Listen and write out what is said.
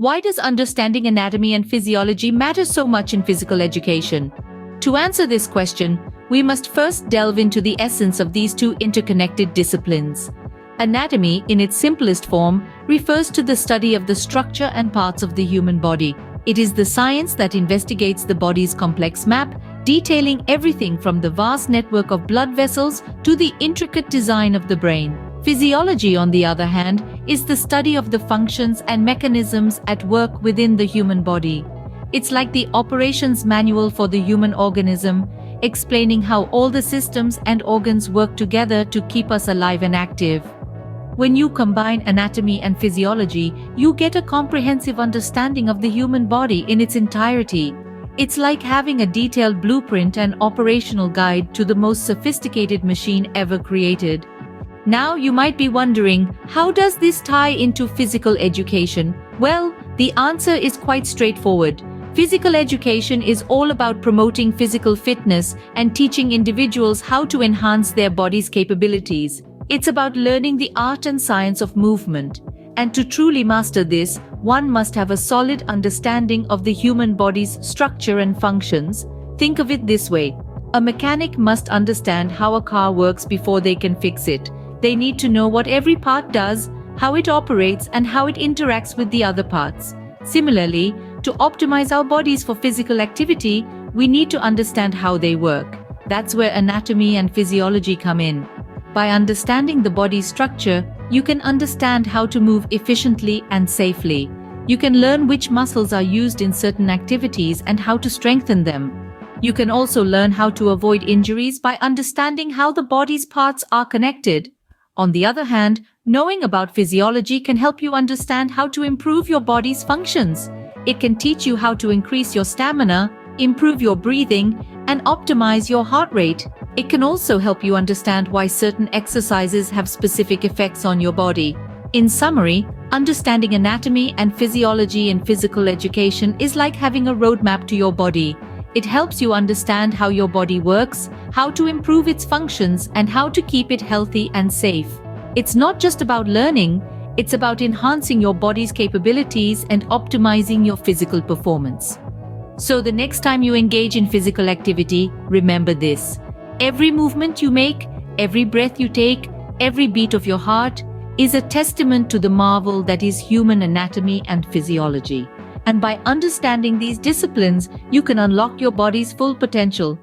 Why does understanding anatomy and physiology matter so much in physical education? To answer this question, we must first delve into the essence of these two interconnected disciplines. Anatomy, in its simplest form, refers to the study of the structure and parts of the human body. It is the science that investigates the body's complex map, detailing everything from the vast network of blood vessels to the intricate design of the brain. Physiology, on the other hand, is the study of the functions and mechanisms at work within the human body. It's like the operations manual for the human organism, explaining how all the systems and organs work together to keep us alive and active. When you combine anatomy and physiology, you get a comprehensive understanding of the human body in its entirety. It's like having a detailed blueprint and operational guide to the most sophisticated machine ever created. Now you might be wondering, how does this tie into physical education? Well, the answer is quite straightforward. Physical education is all about promoting physical fitness and teaching individuals how to enhance their body's capabilities. It's about learning the art and science of movement. And to truly master this, one must have a solid understanding of the human body's structure and functions. Think of it this way. A mechanic must understand how a car works before they can fix it. They need to know what every part does, how it operates, and how it interacts with the other parts. Similarly, to optimize our bodies for physical activity, we need to understand how they work. That's where anatomy and physiology come in. By understanding the body's structure, you can understand how to move efficiently and safely. You can learn which muscles are used in certain activities and how to strengthen them. You can also learn how to avoid injuries by understanding how the body's parts are connected. On the other hand, knowing about physiology can help you understand how to improve your body's functions. It can teach you how to increase your stamina, improve your breathing, and optimize your heart rate. It can also help you understand why certain exercises have specific effects on your body. In summary, understanding anatomy and physiology in physical education is like having a roadmap to your body. It helps you understand how your body works, how to improve its functions, and how to keep it healthy and safe. It's not just about learning, it's about enhancing your body's capabilities and optimizing your physical performance. So the next time you engage in physical activity, remember this. Every movement you make, every breath you take, every beat of your heart is a testament to the marvel that is human anatomy and physiology. And by understanding these disciplines, you can unlock your body's full potential.